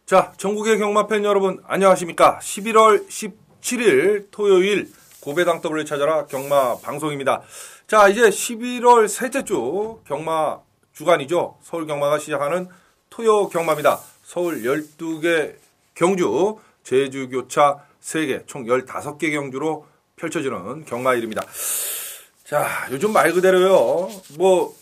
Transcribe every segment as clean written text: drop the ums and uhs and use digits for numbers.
자, 전국의 경마팬 여러분 안녕하십니까? 11월 17일 토요일 고배당 더블을 찾아라 경마 방송입니다. 자, 이제 11월 셋째 주 경마 주간이죠. 서울 경마가 시작하는 토요 경마입니다. 서울 12개 경주, 제주 교차 3개, 총 15개 경주로 펼쳐지는 경마일입니다. 자, 요즘 말 그대로요.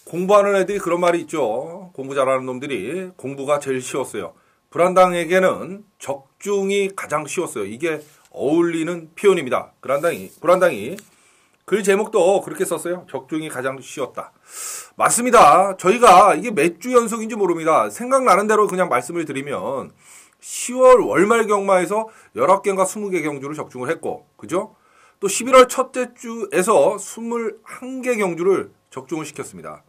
공부하는 애들이 그런 말이 있죠. 공부 잘하는 놈들이 공부가 제일 쉬웠어요. 불안당에게는 적중이 가장 쉬웠어요. 이게 어울리는 표현입니다. 불안당이 글 제목도 그렇게 썼어요. 적중이 가장 쉬웠다. 맞습니다. 저희가 이게 몇 주 연속인지 모릅니다. 생각나는 대로 그냥 말씀을 드리면 10월 월말 경마에서 19개인가 20개 경주를 적중을 했고, 그죠? 또 11월 첫째 주에서 21개 경주를 적중을 시켰습니다.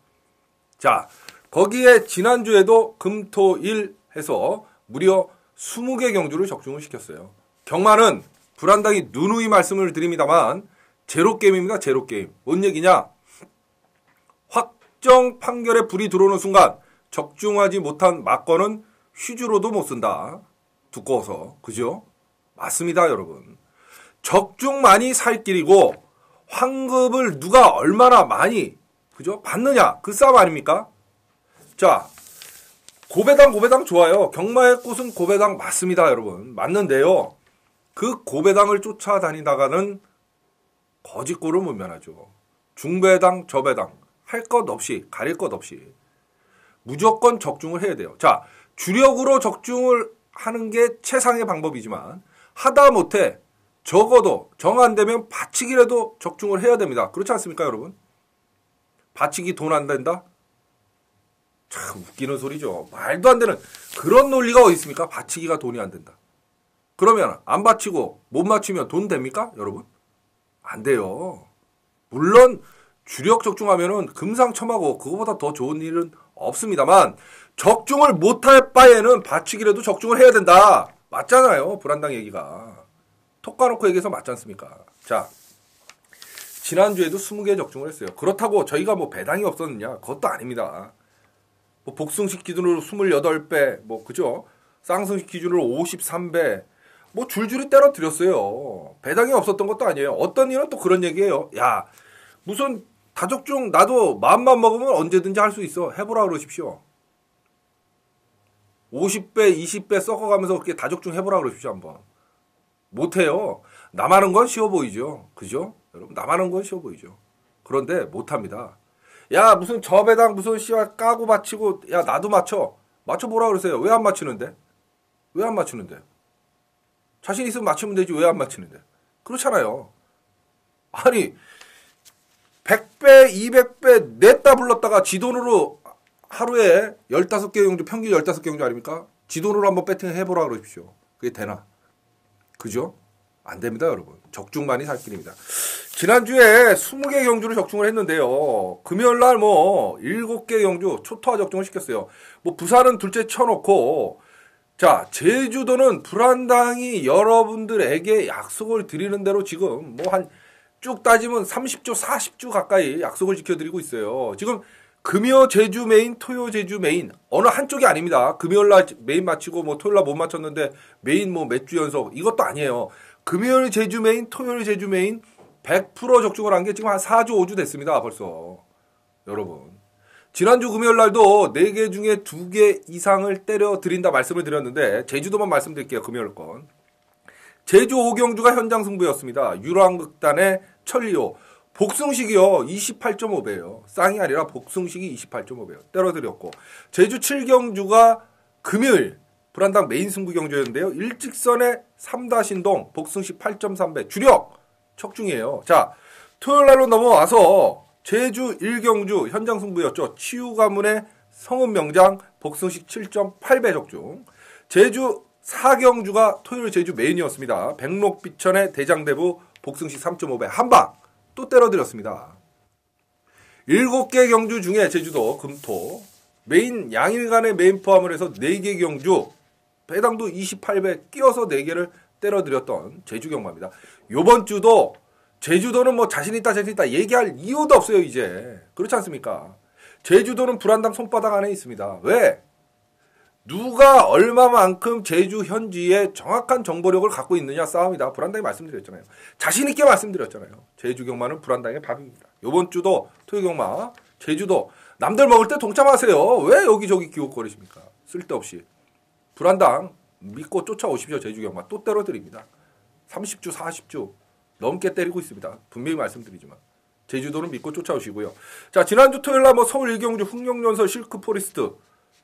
자, 거기에 지난주에도 금, 토, 일 해서 무려 20개 경주를 적중을 시켰어요. 경마는 불안당이 누누이 말씀을 드립니다만 제로게임입니다. 제로게임. 뭔 얘기냐? 확정 판결에 불이 들어오는 순간 적중하지 못한 막건은 휴지로도 못 쓴다. 두꺼워서. 그죠? 맞습니다, 여러분. 적중만이 살 길이고 환급을 누가 얼마나 많이 그죠? 받느냐? 그 싸움 아닙니까? 자, 고배당 좋아요. 경마의 꽃은 고배당 맞습니다, 여러분. 맞는데요. 그 고배당을 쫓아다니다가는 거짓골을 못 면하죠. 중배당, 저배당 할 것 없이, 가릴 것 없이 무조건 적중을 해야 돼요. 자, 주력으로 적중을 하는 게 최상의 방법이지만 하다못해 적어도 정 안 되면 받치기라도 적중을 해야 됩니다. 그렇지 않습니까, 여러분? 받치기 돈 안 된다? 참 웃기는 소리죠. 말도 안 되는 그런 논리가 어디 있습니까? 받치기가 돈이 안 된다. 그러면 안 받치고 못 맞추면 돈 됩니까, 여러분? 안 돼요. 물론 주력 적중하면은 금상첨화고 그거보다 더 좋은 일은 없습니다만 적중을 못할 바에는 받치기라도 적중을 해야 된다. 맞잖아요. 불안당 얘기가. 톡 까놓고 얘기해서 맞지 않습니까? 자, 지난주에도 20개 적중을 했어요. 그렇다고 저희가 배당이 없었느냐? 그것도 아닙니다. 복승식 기준으로 28배, 그죠? 쌍승식 기준으로 53배, 줄줄이 때려 드렸어요. 배당이 없었던 것도 아니에요. 어떤 일은 또 그런 얘기예요. 야, 무슨 다적중 나도 마음만 먹으면 언제든지 할 수 있어. 해보라 그러십시오. 50배, 20배 섞어가면서 그렇게 다적중 해보라 그러십시오, 한번. 못해요. 남하는 건 쉬워 보이죠. 그죠? 여러분, 남하는 건 쉬워 보이죠. 그런데 못합니다. 야, 무슨 저배당 무슨 씨발 까고 맞히고, 야, 나도 맞춰보라 그러세요. 왜 안 맞추는데? 왜 안 맞추는데? 자신 있으면 맞추면 되지, 왜 안 맞추는데? 그렇잖아요. 아니, 100배, 200배 냈다 불렀다가 지 돈으로 하루에 15개 경주, 평균 15개 경주 아닙니까? 지 돈으로 한번 배팅 해보라 그러십시오. 그게 되나? 그죠? 안 됩니다, 여러분. 적중만이 살 길입니다. 지난주에 20개 경주를 적중을 했는데요. 금요일날 7개 경주 초토화 적중을 시켰어요. 부산은 둘째 쳐놓고, 자, 제주도는 불안당이 여러분들에게 약속을 드리는 대로 지금 쭉 따지면 30주, 40주 가까이 약속을 지켜드리고 있어요. 지금 금요 제주 메인, 토요 제주 메인, 어느 한쪽이 아닙니다. 금요일날 메인 마치고 토요일날 못 맞췄는데 메인 몇 주 연속, 이것도 아니에요. 금요일 제주 메인, 토요일 제주 메인 100% 적중을 한 게 지금 한 4주, 5주 됐습니다. 벌써. 여러분. 지난주 금요일 날도 4개 중에 2개 이상을 때려 드린다 말씀을 드렸는데 제주도만 말씀드릴게요. 금요일 건. 제주 5경주가 현장 승부였습니다. 유랑극단의 천리오. 복승식이요. 28.5배예요. 쌍이 아니라 복승식이 28.5배예요. 때려드렸고. 제주 7경주가 금요일 불안당 메인 승부 경주였는데요. 일직선의 3다신동 복승식 8.3배. 주력 적중이에요. 자, 토요일 날로 넘어와서 제주 1경주 현장 승부였죠. 치유 가문의 성은명장 복승식 7.8배 적중. 제주 4경주가 토요일 제주 메인이었습니다. 백록비천의 대장대부 복승식 3.5배. 한방 또 때려드렸습니다. 7개 경주 중에 제주도 금토 메인 양일간의 메인 포함을 해서 4개 경주 배당도 28배 끼워서 4개를 때려드렸던 제주 경마입니다. 요번 주도 제주도는 자신있다 얘기할 이유도 없어요. 이제 그렇지 않습니까? 제주도는 불안당 손바닥 안에 있습니다. 왜? 누가 얼마만큼 제주 현지의 정확한 정보력을 갖고 있느냐 싸움이다. 불안당이 말씀드렸잖아요. 자신 있게 말씀드렸잖아요. 제주 경마는 불안당의 밥입니다. 이번 주도 토요 경마 제주도 남들 먹을 때 동참하세요. 왜 여기저기 기웃거리십니까? 쓸데없이. 불안당 믿고 쫓아오십시오. 제주 경마 또 때려드립니다. 30주 40주 넘게 때리고 있습니다. 분명히 말씀드리지만 제주도는 믿고 쫓아오시고요. 자, 지난주 토요일날 뭐 서울 일경주 흥룡연설 실크 포레스트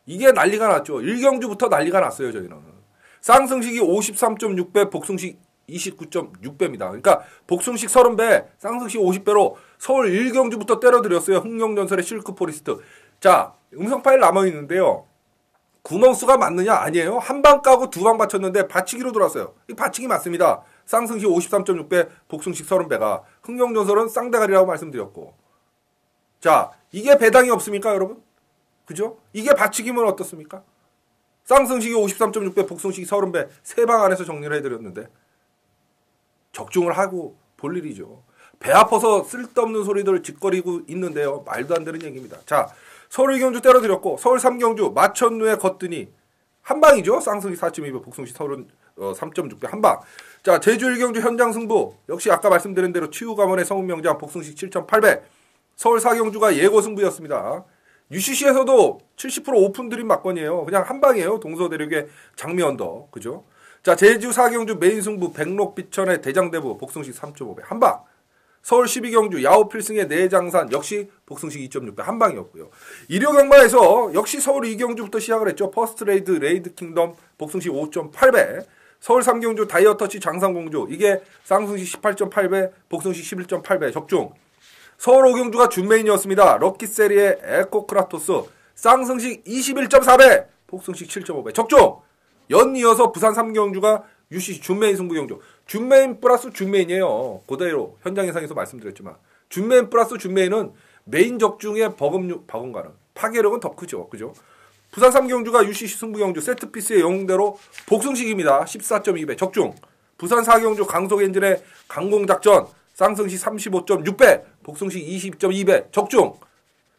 이게 난리가 났죠. 일경주부터 난리가 났어요. 저희는 쌍승식이 53.6배 복승식 29.6배입니다. 그러니까 복승식 30배 쌍승식 50배로 서울 일경주부터 때려드렸어요. 흥룡연설의 실크 포레스트. 자, 음성 파일 남아있는데요. 구멍수가 맞느냐? 아니에요. 한 방 까고 두 방 받쳤는데 받치기로 들어왔어요. 이 받치기 맞습니다. 쌍승식 53.6배, 복승식 30배가. 흥룡전설은 쌍대가리라고 말씀드렸고. 자, 이게 배당이 없습니까, 여러분? 그죠? 이게 받치기면 어떻습니까? 쌍승식이 53.6배, 복승식이 30배, 세 방 안에서 정리를 해드렸는데. 적중을 하고 볼 일이죠. 배 아파서 쓸데없는 소리들 짓거리고 있는데요. 말도 안 되는 얘기입니다. 자, 서울 2경주 때려드렸고 서울 3경주 마천루에 걷더니 한방이죠. 쌍승식 4.2배 복승식 3.6배 한방. 자, 제주 1경주 현장 승부 역시 아까 말씀드린 대로 치유가문의 성운명장 복승식 7.8배. 서울 4경주가 예고 승부였습니다. UCC에서도 70% 오픈 드림 막건이에요. 그냥 한방이에요. 동서대륙의 장미 언덕. 그죠? 자, 제주 4경주 메인 승부 백록비천의 대장대부 복승식 3.5배 한방. 서울 12경주 야호 필승의 내장산 역시 복승식 2.6배 한방이었고요. 일요 경마에서 역시 서울 2경주부터 시작을 했죠. 퍼스트 레이드 킹덤 복승식 5.8배. 서울 3경주 다이어터치 장상공주 이게 쌍승식 18.8배 복승식 11.8배 적중. 서울 5경주가 준메인이었습니다. 럭키세리의 에코크라토스 쌍승식 21.4배 복승식 7.5배 적중. 연이어서 부산 3경주가 UCC 준메인 승부경주. 준메인 플러스 준메인이에요. 그대로 현장 예상에서 말씀드렸지만 준메인 플러스 준메인은 메인 적중의 버금가는 파괴력은 더 크죠. 그죠? 부산 3경주가 UCC 승부경주 세트피스의 영웅대로 복승식입니다. 14.2배 적중. 부산 4경주 강속엔진의 강공작전 쌍승식 35.6배 복승식 20.2배 적중.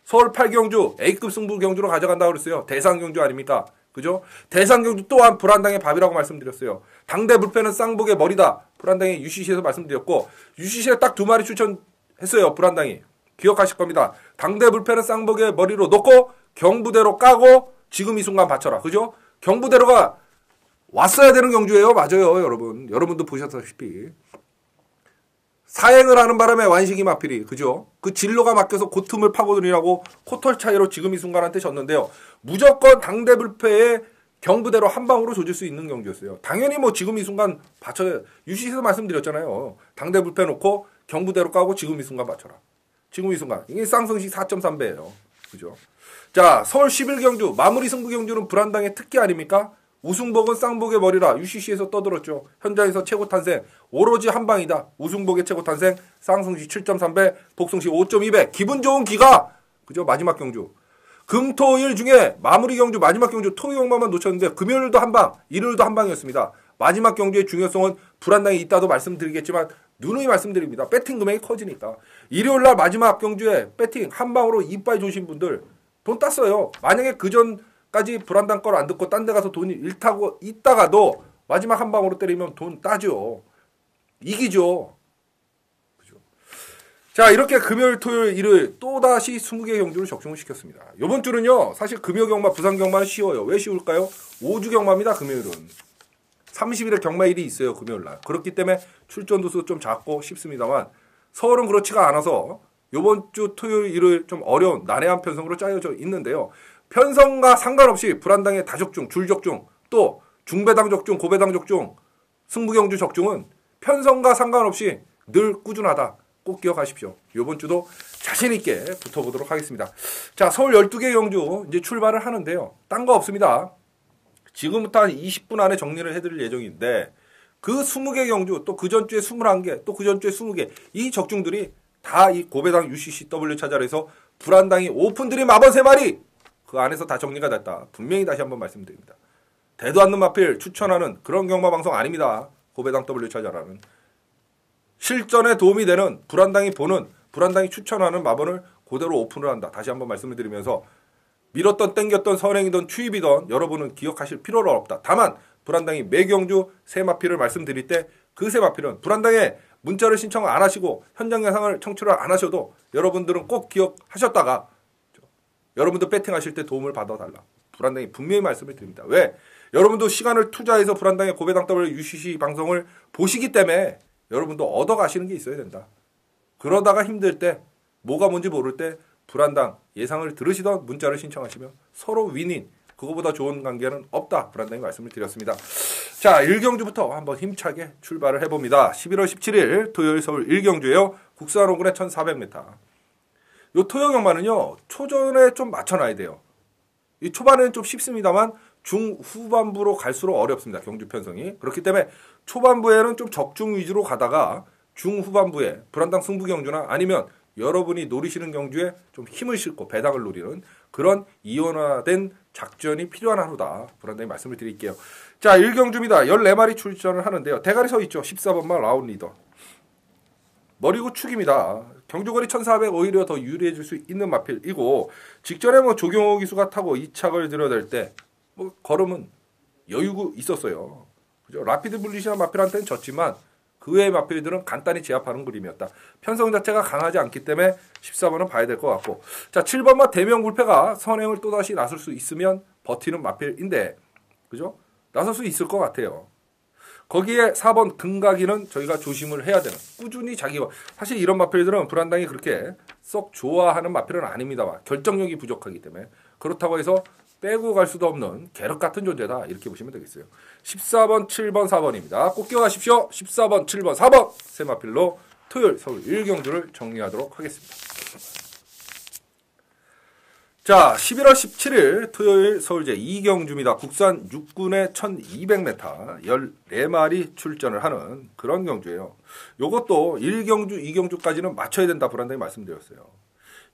서울 8경주 A급 승부경주로 가져간다고 그랬어요. 대상경주 아닙니까? 그죠? 대상경주 또한 불안당의 밥이라고 말씀드렸어요. 당대 불패는 쌍복의 머리다. 불안당이 UCC에서 말씀드렸고 UCC에 딱 두 마리 추천했어요. 불안당이. 기억하실 겁니다. 당대 불패는 쌍복의 머리로 놓고 경부대로 까고 지금 이 순간 바쳐라. 그죠? 경부대로가 왔어야 되는 경주예요. 맞아요. 여러분. 여러분도 보셨다시피. 사행을 하는 바람에 완식이 마필이. 그죠? 그 진로가 막혀서 그 틈을 파고들이라고 코털 차이로 지금 이 순간한테 졌는데요. 무조건 당대 불패의 경부대로 한 방으로 조질 수 있는 경주였어요. 당연히 뭐 지금 이 순간 받쳐야 UCC에서 말씀드렸잖아요. 당대 불패 놓고 경부대로 까고 지금 이 순간 받쳐라. 지금 이 순간. 이게 쌍승식 4.3배예요. 그죠? 자, 서울 11경주 마무리 승부 경주는 불안당의 특기 아닙니까? 우승복은 쌍복의 머리라 UCC에서 떠들었죠. 현장에서 최고 탄생 오로지 한 방이다. 우승복의 최고 탄생 쌍승식 7.3배 복승식 5.2배 기분 좋은 기가. 그죠? 마지막 경주. 금토일 중에 마무리 경주 마지막 경주 토요 경마만 놓쳤는데 금요일도 한 방, 일요일도 한 방이었습니다. 마지막 경주의 중요성은 불안당이 있다도 말씀드리겠지만 누누이 말씀드립니다. 배팅 금액이 커지니까. 일요일날 마지막 경주에 배팅 한 방으로 이빨 조신 분들 돈 땄어요. 만약에 그 전까지 불안당 걸 안 듣고 딴 데 가서 돈이 일타고 있다가도 마지막 한 방으로 때리면 돈 따죠. 이기죠. 자, 이렇게 금요일, 토요일, 일요일 또다시 20개 경주를 적중을 시켰습니다. 이번 주는요. 사실 금요 경마, 부산 경마는 쉬워요. 왜 쉬울까요? 5주 경마입니다. 금요일은. 30일에 경마일이 있어요. 금요일날. 그렇기 때문에 출전 도수 좀 작고 쉽습니다만 서울은 그렇지가 않아서 이번 주 토요일, 일요일 좀 어려운 난해한 편성으로 짜여져 있는데요. 편성과 상관없이 불안당의 다적중, 줄적중, 또 중배당 적중, 고배당 적중, 승부경주 적중은 편성과 상관없이 늘 꾸준하다. 꼭 기억하십시오. 이번 주도 자신있게 붙어보도록 하겠습니다. 자, 서울 12개 경주 이제 출발을 하는데요. 딴 거 없습니다. 지금부터 한 20분 안에 정리를 해드릴 예정인데 그 20개 경주 또 그 전주에 21개 또 그 전주에 20개 이 적중들이 다 이 고배당 UCCW 차자에서 불안당이 오픈드림 마번 3마리 그 안에서 다 정리가 됐다. 분명히 다시 한번 말씀드립니다. 대도 않는 마필 추천하는 그런 경마 방송 아닙니다. 고배당 W 차자라는. 실전에 도움이 되는 불안당이 보는 불안당이 추천하는 마번을 그대로 오픈을 한다. 다시 한번 말씀을 드리면서 밀었던 땡겼던 선행이던 추입이던 여러분은 기억하실 필요는 없다. 다만 불안당이 매경주 새 마필을 말씀드릴 때 그 새 마필은 불안당에 문자를 신청 안 하시고 현장 영상을 청취를 안 하셔도 여러분들은 꼭 기억하셨다가 여러분도 배팅하실 때 도움을 받아달라. 불안당이 분명히 말씀을 드립니다. 왜? 여러분도 시간을 투자해서 불안당의 고배당더블 UCC 방송을 보시기 때문에 여러분도 얻어가시는 게 있어야 된다. 그러다가 힘들 때 뭐가 뭔지 모를 때 불안당 예상을 들으시던 문자를 신청하시면 서로 윈윈. 그거보다 좋은 관계는 없다. 불안당이 말씀을 드렸습니다. 자, 1경주부터 한번 힘차게 출발을 해봅니다. 11월 17일 토요일 서울 1경주에요. 국산 5군의 1400m. 요 토요경마는요. 초전에 좀 맞춰놔야 돼요. 이 초반에는 좀 쉽습니다만 중후반부로 갈수록 어렵습니다. 경주 편성이. 그렇기 때문에 초반부에는 좀 적중 위주로 가다가 중후반부에 불안당 승부 경주나 아니면 여러분이 노리시는 경주에 좀 힘을 싣고 배당을 노리는 그런 이원화된 작전이 필요한 하루다. 불안당히 말씀을 드릴게요. 자, 1경주입니다. 14마리 출전을 하는데요. 대가리 서 있죠. 14번마 라운 리더. 머리고 축입니다. 경주거리 1400 오히려 더 유리해질 수 있는 마필이고 직전에 뭐 조경호 기수가 타고 2착을 들여댈 때 뭐 걸음은 여유가 있었어요. 그죠? 라피드 블리시한 마필한테는 졌지만 그 외의 마필들은 간단히 제압하는 그림이었다. 편성 자체가 강하지 않기 때문에 14번은 봐야 될 것 같고 자 7번마 대명불패가 선행을 또다시 나설 수 있으면 버티는 마필인데 그죠? 나설 수 있을 것 같아요. 거기에 4번 등가기는 저희가 조심을 해야 되는 꾸준히 자기가 사실 이런 마필들은 불안당이 그렇게 썩 좋아하는 마필은 아닙니다. 결정력이 부족하기 때문에 그렇다고 해서 빼고 갈 수도 없는 계륵 같은 존재다. 이렇게 보시면 되겠어요. 14번, 7번, 4번입니다. 꼭 기억하십시오. 14번, 7번, 4번 세 마필로 토요일 서울 1경주를 정리하도록 하겠습니다. 자, 11월 17일 토요일 서울제 2경주입니다. 국산 6군의 1200m 14마리 출전을 하는 그런 경주예요. 요것도 1경주, 2경주까지는 맞춰야 된다. 불안당히 말씀드렸어요.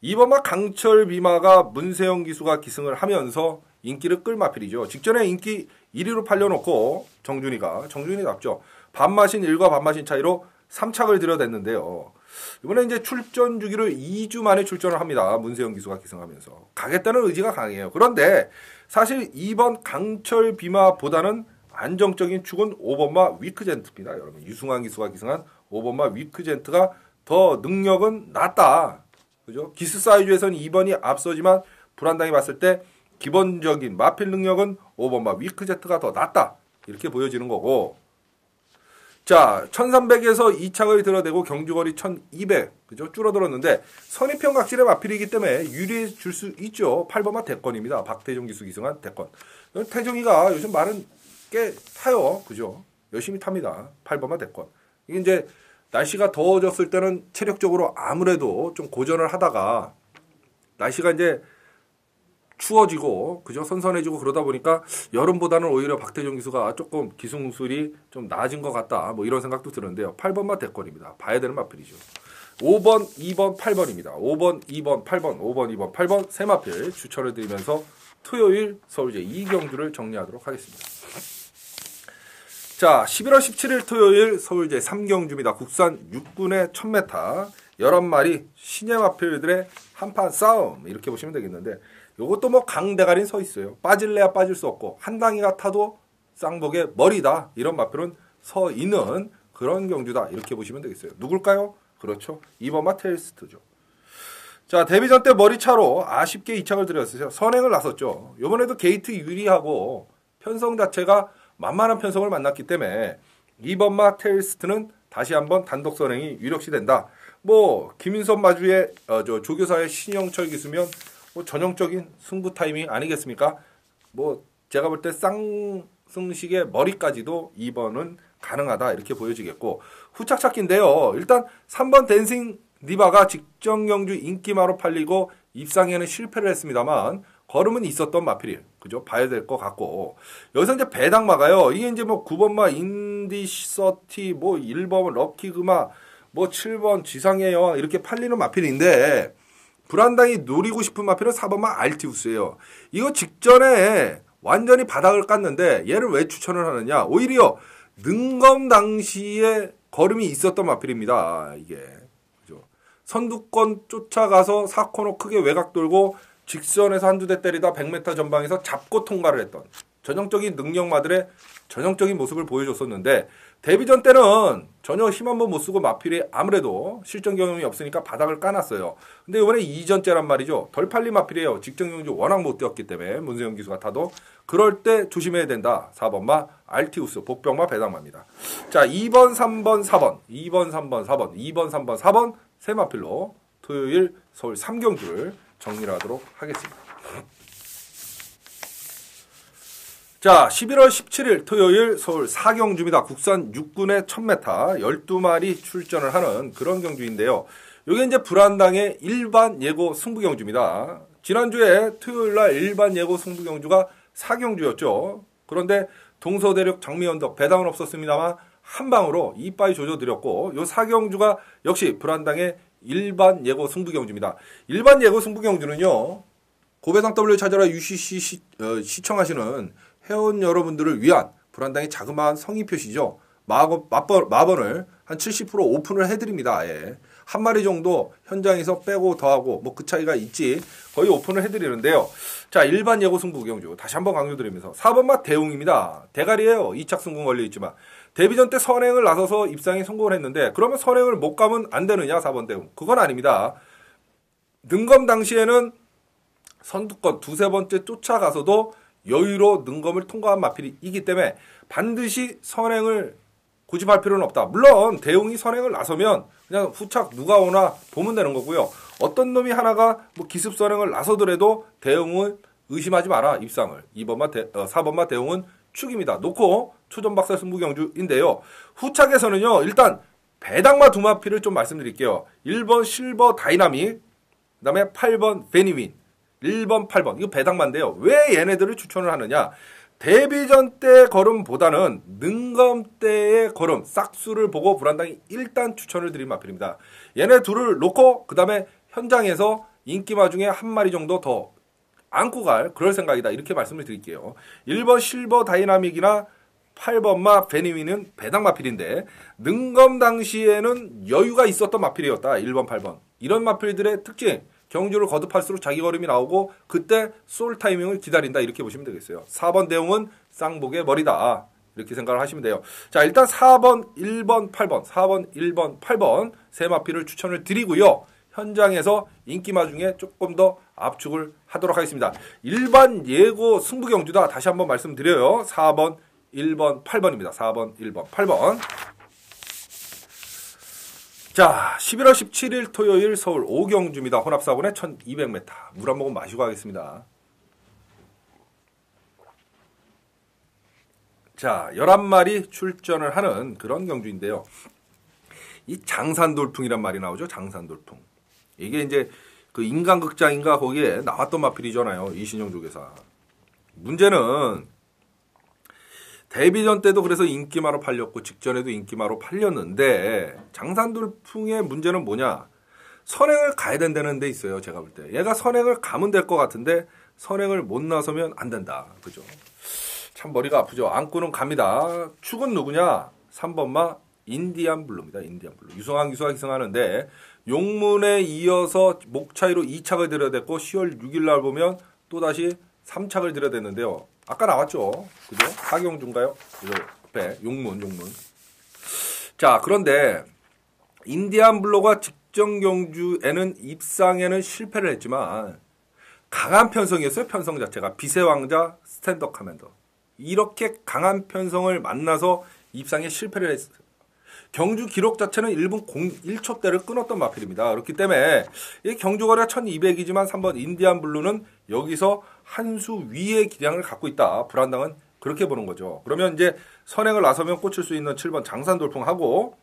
이번마 강철 비마가 문세영 기수가 기승을 하면서 인기를 끌 마필이죠. 직전에 인기 1위로 팔려놓고 정준이 납죠. 반마신 1과 반마신 차이로 3착을 들여댔는데요. 이번에 이제 출전 주기를 2주 만에 출전을 합니다. 문세영 기수가 기승하면서. 가겠다는 의지가 강해요. 그런데 사실 이번 강철 비마보다는 안정적인 축은 5번마 위크젠트입니다. 여러분 유승환 기수가 기승한 5번마 위크젠트가 더 능력은 낫다. 그죠? 기스 사이즈에서는 2번이 앞서지만 불안당이 봤을 때 기본적인 마필 능력은 5번마 위크제트가 더 낫다. 이렇게 보여지는 거고 자 1300에서 2착을 들어대고 경주거리 1200 그죠? 줄어들었는데 선입형 각질의 마필이기 때문에 유리해질 수 있죠. 8번마 대권입니다. 박태종 기수 기승한 대권. 태종이가 요즘 말은 꽤 타요. 그죠? 열심히 탑니다. 8번마 대권. 이게 이제 날씨가 더워졌을 때는 체력적으로 아무래도 좀 고전을 하다가 날씨가 이제 추워지고 그죠 선선해지고 그러다 보니까 여름보다는 오히려 박태종 기수가 조금 기승술이 좀 나아진 것 같다 뭐 이런 생각도 드는데요. 8번마 대권입니다. 봐야 되는 마필이죠. 5번, 2번, 8번입니다. 5번, 2번, 8번, 5번, 2번, 8번 세 마필 추천을 드리면서 토요일 서울제 2경주를 정리하도록 하겠습니다. 자, 11월 17일 토요일 서울제 3경주입니다. 국산 6군의 1000m 11마리 신예 마필들의 한판 싸움 이렇게 보시면 되겠는데 요것도 뭐 강대가린 서 있어요. 빠질래야 빠질 수 없고 한 당이가 타도 쌍복의 머리다. 이런 마필은 서 있는 그런 경주다. 이렇게 보시면 되겠어요. 누굴까요? 그렇죠. 2번마 테일스트죠. 자, 데뷔전 때 머리차로 아쉽게 2착을 들였어요. 선행을 나섰죠. 이번에도 게이트 유리하고 편성 자체가 만만한 편성을 만났기 때문에 2번마 테일스트는 다시 한번 단독 선행이 유력시 된다. 뭐 김인선 마주의 조교사의 신영철 기수면 뭐 전형적인 승부 타이밍 아니겠습니까? 뭐 제가 볼 때 쌍승식의 머리까지도 2번은 가능하다 이렇게 보여지겠고 후착착기인데요. 일단 3번 댄싱 니바가 직전 경주 인기마로 팔리고 입상에는 실패를 했습니다만 걸음은 있었던 마필이에요. 그죠? 봐야 될 것 같고 여기서 이제 배당마가요. 이게 이제 뭐 9번마 인디서티 뭐 1번 럭키그마 뭐 7번 지상의 여왕 이렇게 팔리는 마필인데 불안당이 노리고 싶은 마필은 4번마 알티우스예요. 이거 직전에 완전히 바닥을 깠는데 얘를 왜 추천을 하느냐? 오히려 능검 당시에 걸음이 있었던 마필입니다. 이게 그죠? 선두권 쫓아가서 4코너 크게 외곽 돌고 직선에서 한두 대 때리다 100m 전방에서 잡고 통과를 했던 전형적인 능력마들의 전형적인 모습을 보여줬었는데 데뷔전 때는 전혀 힘 한번 못 쓰고 마필이 아무래도 실전 경험이 없으니까 바닥을 까놨어요. 근데 이번에 2전째란 말이죠. 덜 팔린 마필이에요. 직전 경주 워낙 못 뛰었기 때문에 문세영 기수가 타도 그럴 때 조심해야 된다. 4번마 알티우스 복병마 배당마입니다. 자 2번 3번 4번 2번 3번 4번 2번 3번 4번 세 마필로 토요일 서울 3경주를 정리를 하도록 하겠습니다. 자, 11월 17일 토요일 서울 4경주입니다. 국산 6군의 1000m 12마리 출전을 하는 그런 경주인데요. 이게 이제 불안당의 일반 예고 승부 경주입니다. 지난주에 토요일 날 일반 예고 승부 경주가 4경주였죠. 그런데 동서대륙 장미언덕 배당은 없었습니다만 한 방으로 이빠이 조져드렸고 요 4경주가 역시 불안당의 일반 예고 승부 경주입니다. 일반 예고 승부 경주는요. 고배당 W 찾아라 UCC 시청하시는 회원 여러분들을 위한 불안당의 자그마한 성의 표시죠. 마번을 한 70% 오픈을 해드립니다. 아예. 한 마리 정도 현장에서 빼고 더하고 뭐 그 차이가 있지 거의 오픈을 해드리는데요. 자 일반 예고 승부 경주 다시 한번 강조드리면서 4번마 대웅입니다. 대가리예요. 2착 승부 걸려있지만 데뷔전 때 선행을 나서서 입상에 성공을 했는데 그러면 선행을 못 가면 안 되느냐 4번 대웅. 그건 아닙니다. 능검 당시에는 선두권 두세 번째 쫓아가서도 여유로 능검을 통과한 마필이기 때문에 반드시 선행을 고집할 필요는 없다. 물론 대웅이 선행을 나서면 그냥 후착 누가 오나 보면 되는 거고요. 어떤 놈이 하나가 뭐 기습 선행을 나서더라도 대웅은 의심하지 마라. 입상을. 4번마 대웅은 축입니다. 놓고 초전박살 승부경주인데요. 후착에서는요. 일단 배당마 두 마필을 좀 말씀드릴게요. 1번 실버 다이나믹 그 다음에 8번 베니윈 1번, 8번. 이거 배당마인데요. 왜 얘네들을 추천을 하느냐. 데뷔전 때 걸음보다는 능검 때의 걸음, 싹수를 보고 불안당이 일단 추천을 드린 마필입니다. 얘네 둘을 놓고 그 다음에 현장에서 인기마 중에 한 마리 정도 더 안고 갈 그럴 생각이다. 이렇게 말씀을 드릴게요. 1번 실버 다이나믹이나 8번마 베니윈은 배당 마필인데 능검 당시에는 여유가 있었던 마필이었다. 1번, 8번. 이런 마필들의 특징. 경주를 거듭할수록 자기 걸음이 나오고 그때 쏠 타이밍을 기다린다 이렇게 보시면 되겠어요. 4번 대웅은 쌍복의 머리다 이렇게 생각을 하시면 돼요. 자 일단 4번, 1번, 8번 4번, 1번, 8번 세 마필을 추천을 드리고요. 현장에서 인기마 중에 조금 더 압축을 하도록 하겠습니다. 일반 예고 승부 경주다 다시 한번 말씀드려요. 4번, 1번, 8번입니다. 4번, 1번, 8번 자, 11월 17일 토요일 서울 5경주입니다. 혼합사고의 1200m. 물 한 모금 마시고 하겠습니다. 자, 11마리 출전을 하는 그런 경주인데요. 이 장산돌풍이란 말이 나오죠. 장산돌풍. 이게 이제 그 인간극장인가 거기에 나왔던 마필이잖아요. 이신영 조계사. 문제는 데뷔전 때도 그래서 인기마로 팔렸고 직전에도 인기마로 팔렸는데 장산돌풍의 문제는 뭐냐. 선행을 가야 된다는 데 있어요. 제가 볼 때. 얘가 선행을 가면 될 것 같은데 선행을 못 나서면 안 된다. 그죠? 참 머리가 아프죠. 안고는 갑니다. 축은 누구냐. 3번마 인디안 블루입니다. 인디안 블루. 유성환 기수가 기승하는데 용문에 이어서 목 차이로 2착을 들여댔고 10월 6일 날 보면 또다시 3착을 들여댔는데요. 아까 나왔죠. 그죠? 하경주인가요? 그죠? 옆에 용문. 자, 그런데 인디안 블루가 직전 경주에는 입상에는 실패를 했지만 강한 편성이었어요. 편성 자체가. 빛의 왕자, 스탠더 커맨더. 이렇게 강한 편성을 만나서 입상에 실패를 했어요. 경주 기록 자체는 1분 01초대를 끊었던 마필입니다. 그렇기 때문에 이 경주거리가 1200이지만 3번 인디안 블루는 여기서 한 수 위의 기량을 갖고 있다. 불안당은 그렇게 보는 거죠. 그러면 이제 선행을 나서면 꽂힐 수 있는 7번 장산돌풍하고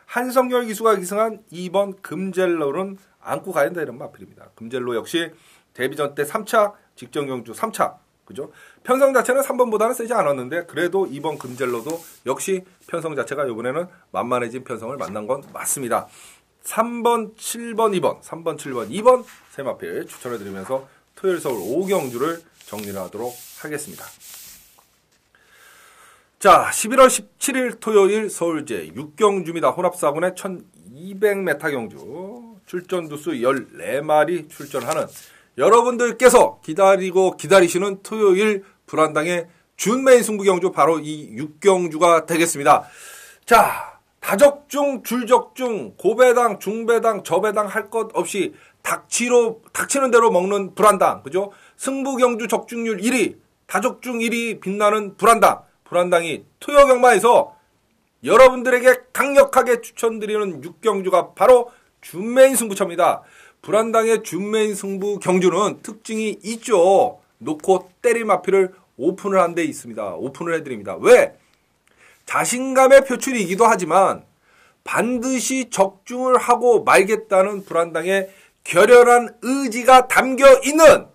한성열 기수가 기승한 2번 금젤로는 안고 가야 된다 이런 마필입니다. 금젤로 역시 데뷔전 때 3차 직전 경주 3차 그죠? 편성 자체는 3번보다는 세지 않았는데 그래도 2번 금젤로도 역시 편성 자체가 이번에는 만만해진 편성을 만난 건 맞습니다. 3번, 7번, 2번, 3번, 7번, 2번 세 마필 추천해드리면서 토요일 서울 5경주를 정리를 하도록 하겠습니다. 자, 11월 17일 토요일 서울제 6경주입니다. 혼합사군의 1200m 경주 출전 두수 14마리 출전하는 여러분들께서 기다리시는 토요일 불안당의 준메인 승부 경주 바로 이 6경주가 되겠습니다. 자, 다적중, 줄적중, 고배당, 중배당, 저배당 할 것 없이 닥치는 대로 먹는 불안당, 그죠? 승부 경주 적중률 1위, 다적중 1위 빛나는 불안당이 토요경마에서 여러분들에게 강력하게 추천드리는 6경주가 바로 준메인 승부처입니다. 불안당의 준메인 승부 경주는 특징이 있죠. 놓고 때릴 마피를 오픈을 한 데 있습니다. 오픈을 해드립니다. 왜? 자신감의 표출이기도 하지만 반드시 적중을 하고 말겠다는 불안당의 결연한 의지가 담겨 있는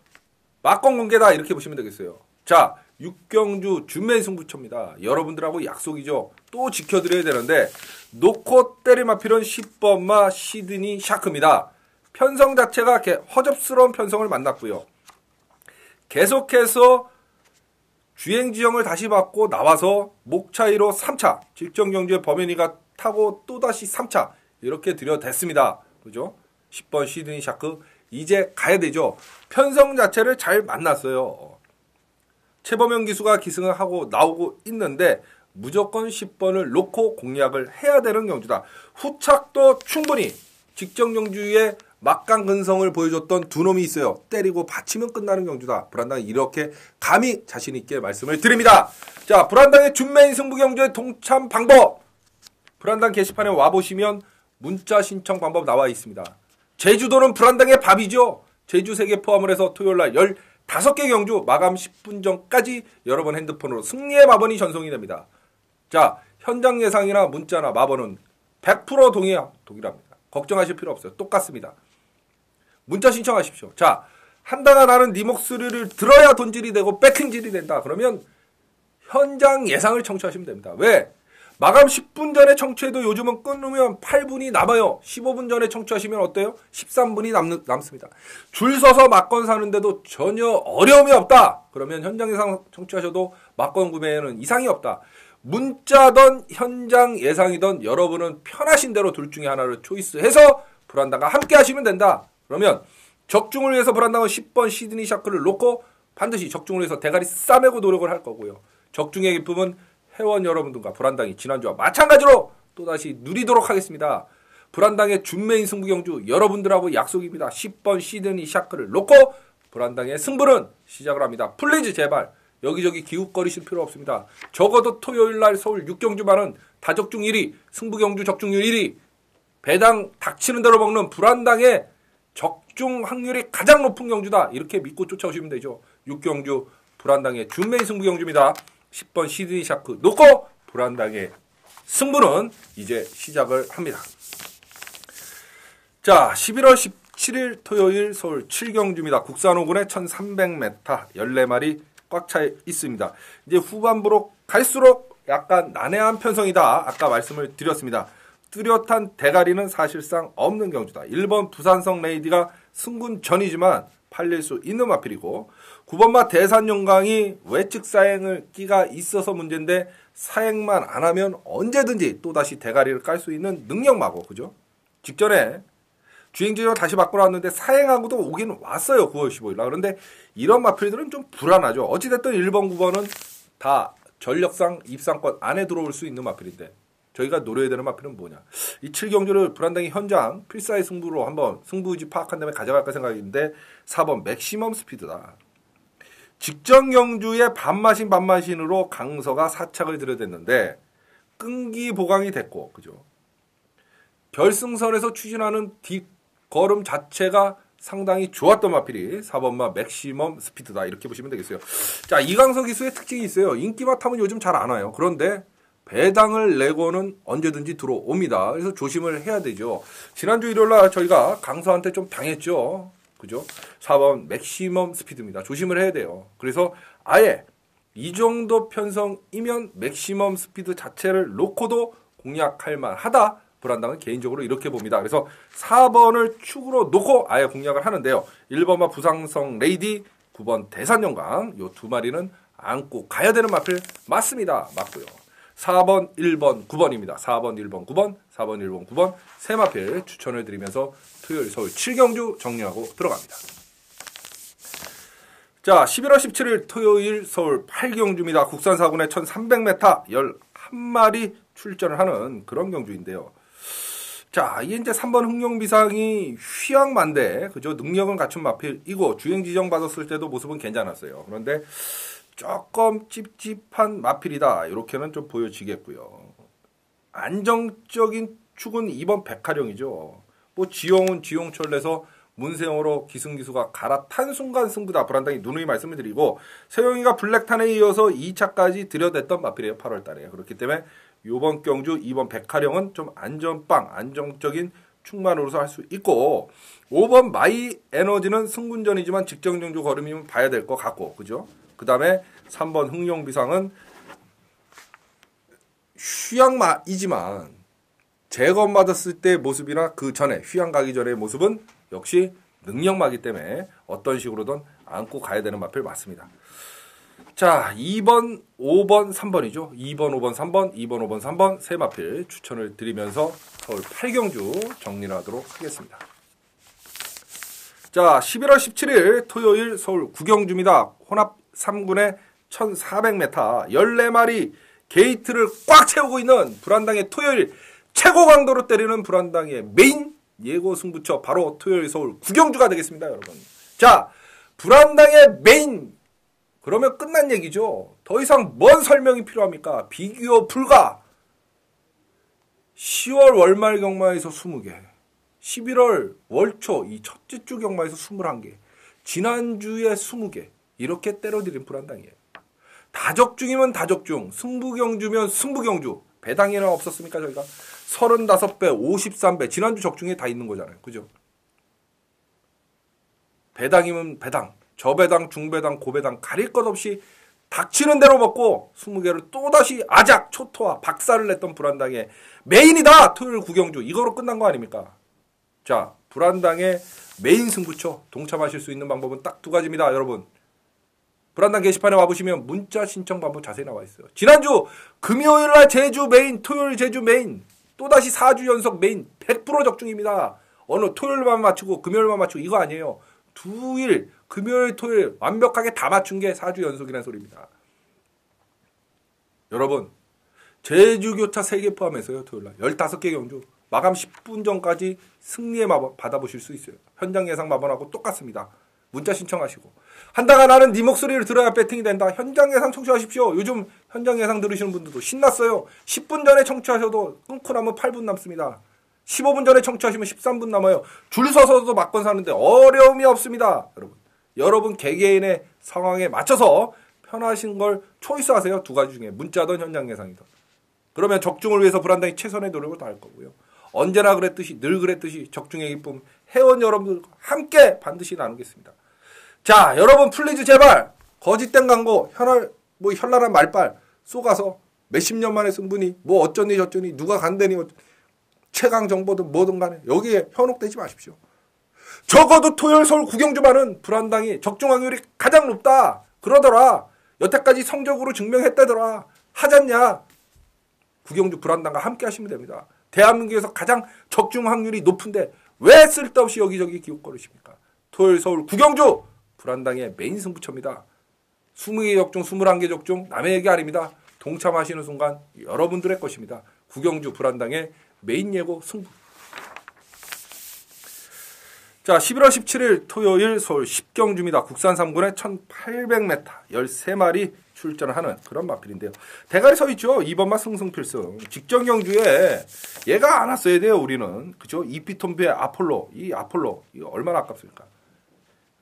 막권 공개다 이렇게 보시면 되겠어요. 자, 6경주 준메인 승부처입니다. 여러분들하고 약속이죠. 또 지켜드려야 되는데 놓고 때릴 마필은 10번마 시드니 샤크입니다. 편성 자체가 허접스러운 편성을 만났고요. 계속해서 주행 지형을 다시 받고 나와서 목 차이로 3차, 직전경주에 범현이가 타고 또다시 3차 이렇게 들여댔습니다. 그죠? 10번 시드니 샤크 이제 가야 되죠. 편성 자체를 잘 만났어요. 최범현 기수가 기승을 하고 나오고 있는데 무조건 10번을 놓고 공략을 해야 되는 경주다. 후착도 충분히 직전 경주에 막강 근성을 보여줬던 두 놈이 있어요. 때리고 받치면 끝나는 경주다. 불안당이 이렇게 감히 자신 있게 말씀을 드립니다. 자, 불안당의 준메인 승부 경주의 동참 방법. 불안당 게시판에 와보시면 문자 신청 방법 나와 있습니다. 제주도는 불안당의 밥이죠. 제주 3개 포함을 해서 토요일날 15개 경주 마감 10분 전까지 여러분 핸드폰으로 승리의 마번이 전송이 됩니다. 자, 현장 예상이나 문자나 마번은 100% 동일합니다. 걱정하실 필요 없어요. 똑같습니다. 문자 신청하십시오. 자, 한다가 나는 네 목소리를 들어야 돈질이 되고 배팅질이 된다. 그러면 현장 예상을 청취하시면 됩니다. 왜? 마감 10분 전에 청취해도 요즘은 끊으면 8분이 남아요. 15분 전에 청취하시면 어때요? 13분이 남습니다. 줄 서서 막건 사는데도 전혀 어려움이 없다. 그러면 현장 예상 청취하셔도 막건 구매에는 이상이 없다. 문자든 현장 예상이든 여러분은 편하신 대로 둘 중에 하나를 초이스해서 불안당과 함께 하시면 된다. 그러면 적중을 위해서 불안당은 10번 시드니 샤크를 놓고 반드시 적중을 위해서 대가리 싸매고 노력을 할 거고요. 적중의 기쁨은 회원 여러분들과 불안당이 지난주와 마찬가지로 또다시 누리도록 하겠습니다. 불안당의 준메인 승부 경주 여러분들하고 약속입니다. 10번 시드니 샤크를 놓고 불안당의 승부는 시작을 합니다. 플리즈 제발 여기저기 기웃거리실 필요 없습니다. 적어도 토요일날 서울 6경주만은 다적중 1위, 승부 경주 적중률 1위, 배당 닥치는 대로 먹는 불안당의 적중 확률이 가장 높은 경주다. 이렇게 믿고 쫓아오시면 되죠. 6경주 불안당의 준메인 승부 경주입니다. 10번 시드니 샤크 놓고 불안당의 승부는 이제 시작을 합니다. 자, 11월 17일 토요일 서울 7경주입니다. 국산 5군에 1300m 14마리 꽉 차 있습니다. 이제 후반부로 갈수록 약간 난해한 편성이다. 아까 말씀을 드렸습니다. 뚜렷한 대가리는 사실상 없는 경주다. 1번 부산성 레이디가 승군 전이지만 팔릴 수 있는 마필이고 9번마 대산영광이 외측 사행을 끼가 있어서 문제인데 사행만 안 하면 언제든지 또다시 대가리를 깔 수 있는 능력마고 그죠? 직전에 주행지를 다시 바꾸러 왔는데 사행하고도 오긴 왔어요. 9월 15일 날. 그런데 이런 마필들은 좀 불안하죠. 어찌됐든 1번, 9번은 다 전력상 입상권 안에 들어올 수 있는 마필인데 저희가 노려야 되는 마필은 뭐냐. 이 7경주를 불안당이 현장 필사의 승부로 한번 승부의지 파악한 다음에 가져갈까 생각인데 4번 맥시멈 스피드다. 직전 경주에 반마신으로 강서가 사착을 들여댔는데 끈기 보강이 됐고 그죠. 결승선에서 추진하는 뒷걸음 자체가 상당히 좋았던 마필이 4번마 맥시멈 스피드다. 이렇게 보시면 되겠어요. 자, 이강서 기수의 특징이 있어요. 인기마 타면 요즘 잘 안 와요. 그런데 배당을 내고는 언제든지 들어옵니다. 그래서 조심을 해야 되죠. 지난주 일요일날 저희가 강서한테 좀 당했죠. 그죠? 4번 맥시멈 스피드입니다. 조심을 해야 돼요. 그래서 아예 이 정도 편성이면 맥시멈 스피드 자체를 놓고도 공략할 만하다. 불안당은 개인적으로 이렇게 봅니다. 그래서 4번을 축으로 놓고 아예 공략을 하는데요. 1번과 부상성 레이디, 9번 대산영광 요 두 마리는 안고 가야 되는 마필 맞습니다. 맞고요. 4번, 1번, 9번입니다. 4번, 1번, 9번, 4번, 1번, 9번 세 마필 추천을 드리면서 토요일 서울 7경주 정리하고 들어갑니다. 자, 11월 17일 토요일 서울 8경주입니다. 국산 4군에 1300m 11마리 출전을 하는 그런 경주인데요. 자, 이게 이제 3번 흥룡비상이 휘황만대, 그죠? 능력은 갖춘 마필이고, 주행 지정 받았을 때도 모습은 괜찮았어요. 그런데 조금 찝찝한 마필이다. 이렇게는 좀 보여지겠고요. 안정적인 축은 2번 백화령이죠. 뭐 지용은 지용철 내서 문세영으로 기승기수가 갈아탄 순간 승부다. 불안당히 누누이 말씀을 드리고, 세영이가 블랙탄에 이어서 2차까지 들여댔던 마필이에요. 8월 달에. 그렇기 때문에 요번 경주 2번 백화령은 좀 안전빵, 안정적인 축만으로서 할 수 있고, 5번 마이 에너지는 승군전이지만 직전경주 걸음이면 봐야 될 것 같고, 그죠? 그 다음에 3번 흥룡비상은 휴양마이지만 재검받았을 때 모습이나 그 전에 휴양 가기 전의 모습은 역시 능력마기 때문에 어떤 식으로든 안고 가야 되는 마필 맞습니다. 자, 2번, 5번, 3번이죠. 2번, 5번, 3번, 2번, 5번, 3번 세 마필 추천을 드리면서 서울 8경주 정리를 하도록 하겠습니다. 자, 11월 17일 토요일 서울 9경주입니다. 혼합 3군의 1400m 14마리 게이트를 꽉 채우고 있는 불안당의 토요일 최고 강도로 때리는 불안당의 메인 예고 승부처 바로 토요일 서울 9경주가 되겠습니다, 여러분. 자, 불안당의 메인 그러면 끝난 얘기죠. 더 이상 뭔 설명이 필요합니까? 비교 불가. 10월 월말 경마에서 20개, 11월 월초 이 첫째 주 경마에서 21개, 지난주에 20개 이렇게 때려드린 불안당이에요. 다적중이면 다적중, 승부경주면 승부경주. 배당이나 없었습니까, 저희가? 35배, 53배. 지난주 적중에 다 있는 거잖아요. 그죠? 배당이면 배당. 저배당, 중배당, 고배당 가릴 것 없이 닥치는 대로 먹고 20개를 또다시 아작, 초토화, 박살을 냈던 불안당의 메인이다! 토요일 9경주. 이거로 끝난 거 아닙니까? 자, 불안당의 메인 승부처 동참하실 수 있는 방법은 딱 두 가지입니다, 여러분. 불안당 게시판에 와보시면 문자 신청 방법 자세히 나와 있어요. 지난주 금요일날 제주 메인, 토요일 제주 메인, 또다시 4주 연속 메인 100% 적중입니다. 어느 토요일만 맞추고 금요일만 맞추고 이거 아니에요. 2일, 금요일, 토요일 완벽하게 다 맞춘 게 4주 연속이라는 소리입니다. 여러분, 제주교차 3개 포함해서요. 토요일날 15개 경주 마감 10분 전까지 승리의 마법 받아보실 수 있어요. 현장 예상 마법하고 똑같습니다. 문자 신청하시고 한다가 나는 네 목소리를 들어야 배팅이 된다. 현장 예상 청취하십시오. 요즘 현장 예상 들으시는 분들도 신났어요. 10분 전에 청취하셔도 끊고 나면 8분 남습니다. 15분 전에 청취하시면 13분 남아요. 줄 서서도 막건 사는데 어려움이 없습니다. 여러분 개개인의 상황에 맞춰서 편하신 걸 초이스하세요. 두 가지 중에 문자든 현장 예상이든. 그러면 적중을 위해서 불안당히 최선의 노력을 다할 거고요. 언제나 그랬듯이 늘 그랬듯이 적중의 기쁨 회원 여러분들과 함께 반드시 나누겠습니다. 자, 여러분 플리즈 제발 거짓된 광고 현란한 말빨 쏘가서 몇십 년 만에 승분이 뭐 어쩌니 저쩌니 누가 간대니 최강 정보든 뭐든 간에 여기에 현혹되지 마십시오. 적어도 토요일 서울 9경주만은 불안당이 적중 확률이 가장 높다 그러더라. 여태까지 성적으로 증명했다더라. 하잖냐. 9경주 불안당과 함께 하시면 됩니다. 대한민국에서 가장 적중 확률이 높은데 왜 쓸데없이 여기저기 기웃거리십니까? 토요일 서울 9경주 불안당의 메인 승부처입니다. 20개 적중, 21개 적중 남의 얘기 아닙니다. 동참하시는 순간 여러분들의 것입니다. 9경주 불안당의 메인 예고 승부. 자, 11월 17일 토요일 서울 10경주입니다. 국산 3군에 1800m 13마리 출전을 하는 그런 마필인데요. 대가리 서 있죠. 2번마 승승필승. 직전 경주에 얘가 안 왔어야 돼요, 우리는. 그죠? 이피톤비의 아폴로. 이 아폴로. 이거 얼마나 아깝습니까?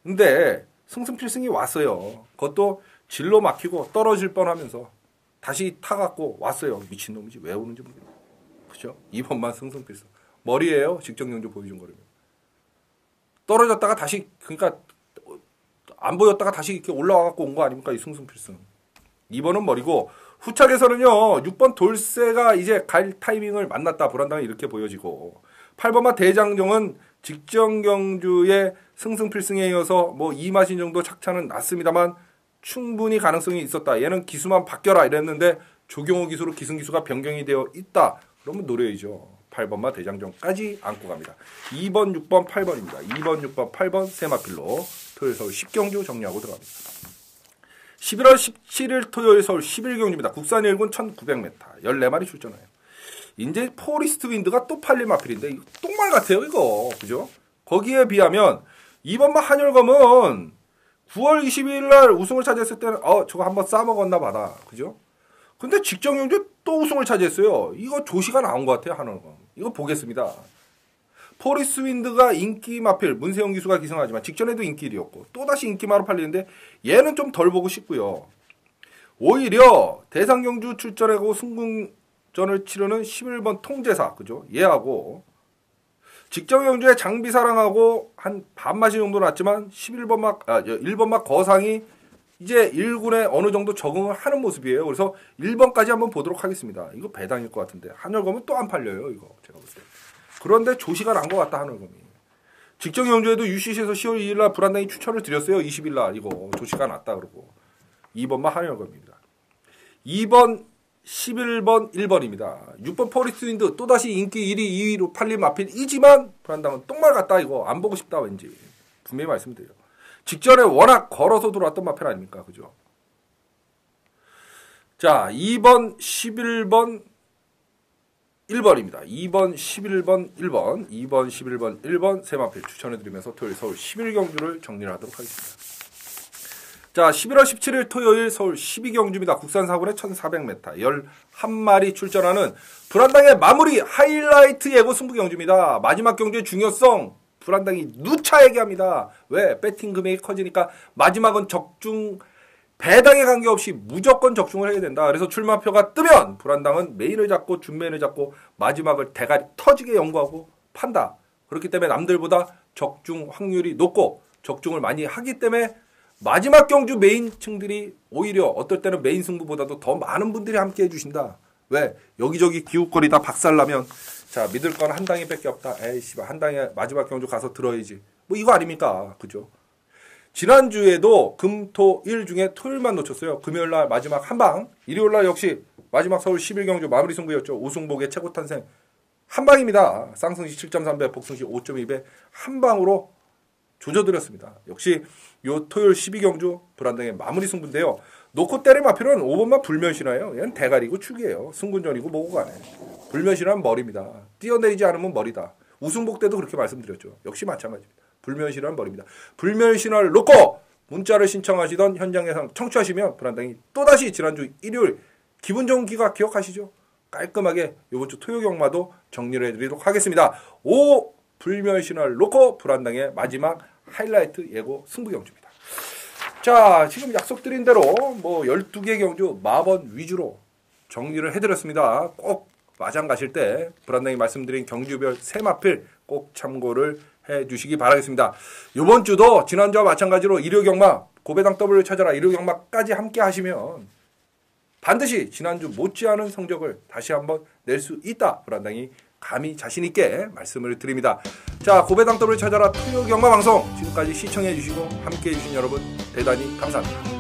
근데 승승필승이 왔어요. 그것도 진로 막히고 떨어질 뻔하면서 다시 타갖고 왔어요. 미친놈이지. 왜 오는지 모르겠어요. 그죠? 2번만 승승필승. 머리예요. 직전 경주 보여준 거라면. 떨어졌다가 다시 그러니까 안 보였다가 다시 이렇게 올라와갖고 온 거 아닙니까? 이 승승필승. 2번은 머리고 후착에서는요. 6번 돌쇠가 이제 갈 타이밍을 만났다. 불안당이 이렇게 보여지고 8번마 대장정은 직전 경주의 승승필승에 이어서 뭐 2마신 정도 착차는 났습니다만 충분히 가능성이 있었다. 얘는 기수만 바뀌어라 이랬는데 조경호 기수로 기승기수가 변경이 되어 있다. 그러면 노려야죠. 8번마 대장정까지 안고 갑니다. 2번, 6번, 8번입니다. 2번, 6번, 8번 세 마필로 토요일 서울 10경주 정리하고 들어갑니다. 11월 17일 토요일 서울 11경주입니다. 국산 1군 1900m 14마리 출전해요. 이제 포리스트 윈드가 또 팔릴 마필인데 이거 똥말 같아요 이거. 그죠? 거기에 비하면 2번마 한열검은 9월 22일 날 우승을 차지했을 때는 저거 한번 싸먹었나 봐라. 그죠? 근데 직전 경주에 또 우승을 차지했어요. 이거 조시가 나온 것 같아요 한열검. 이거 보겠습니다. 포리스트 윈드가 인기 마필 문세영 기수가 기승하지만 직전에도 인기 1위였고 또다시 인기마로 팔리는데 얘는 좀 덜 보고 싶고요. 오히려 대상경주 출전하고 승궁전을 치르는 11번 통제사 그죠? 얘하고 직전 경주에 장비사랑하고 한 반마시 정도 났지만 1번막 거상이 이제 1군에 어느 정도 적응을 하는 모습이에요. 그래서 1번까지 한번 보도록 하겠습니다. 이거 배당일 것 같은데 한열검은 또 안 팔려요. 이거 제가 볼 때. 그런데 조시가 난 것 같다 한열검이. 직전 경주에도 UCC에서 10월 2일 날 불안당이 추천을 드렸어요. 20일 날 이거 조시가 났다 그러고 2번만 한열검입니다. 2번 11번 1번입니다. 6번 포리스트 윈드 또다시 인기 1위 2위로 팔린 마필이지만 불안당은 똥말 같다 이거 안 보고 싶다 왠지 분명히 말씀드려요. 직전에 워낙 걸어서 들어왔던 마필 아닙니까 그죠? 자 2번 11번 1번입니다. 2번 11번 1번 2번 11번 1번 세 마필 추천해드리면서 토요일 서울 11경주를 정리를 하도록 하겠습니다. 자 11월 17일 토요일 서울 12경주입니다. 국산 4군의 1400m 11마리 출전하는 불안당의 마무리 하이라이트 예고 승부 경주입니다. 마지막 경주의 중요성 불안당이 누차 얘기합니다. 왜? 배팅 금액이 커지니까 마지막은 적중 배당에 관계없이 무조건 적중을 해야 된다. 그래서 출마표가 뜨면 불안당은 메인을 잡고 준메인을 잡고 마지막을 대가리 터지게 연구하고 판다. 그렇기 때문에 남들보다 적중 확률이 높고 적중을 많이 하기 때문에 마지막 경주 메인층들이 오히려 어떨 때는 메인 승부보다도 더 많은 분들이 함께 해주신다. 왜? 여기저기 기웃거리다 박살나면 자 믿을 건 한 당이 밖에 없다. 에이씨 한 당에 마지막 경주 가서 들어야지. 뭐 이거 아닙니까? 그죠? 지난주에도 금, 토, 일 중에 토요일만 놓쳤어요. 금요일날 마지막 한방. 일요일날 역시 마지막 서울 11경주 마무리 승부였죠. 우승복의 최고 탄생 한방입니다. 쌍승시 7.3배, 복승시 5.2배 한방으로 조져드렸습니다. 역시 요 토요일 12경주 불안당의 마무리 승부인데요. 놓고 때릴 마필은 5번만 불면신화예요. 얘는 대가리고 축이에요. 승군전이고 뭐고 간에. 불면신화는 머리입니다. 뛰어내리지 않으면 머리다. 우승복 때도 그렇게 말씀드렸죠. 역시 마찬가지입니다. 불면신화는 머리입니다. 불면신화를 놓고 문자를 신청하시던 현장 예상 청취하시면 불안당이 또다시 지난주 일요일 기분 좋은 기가 기억하시죠? 깔끔하게 이번 주 토요 경마도 정리를 해드리도록 하겠습니다. 5 불면신화를 놓고 불안당의 마지막 하이라이트 예고 승부 경주입니다. 자, 지금 약속드린 대로 뭐 12개 경주 마번 위주로 정리를 해드렸습니다. 꼭 마장 가실 때 불안당이 말씀드린 경주별 세마필 꼭 참고를 해주시기 바라겠습니다. 이번 주도 지난주와 마찬가지로 일요경마 고배당 W를 찾아라 일요경마까지 함께 하시면 반드시 지난주 못지않은 성적을 다시 한번 낼 수 있다. 불안당이 감히 자신있게 말씀을 드립니다. 자, 고배당 W를 찾아라 토요경마 방송 지금까지 시청해주시고 함께해주신 여러분 대단히 감사합니다.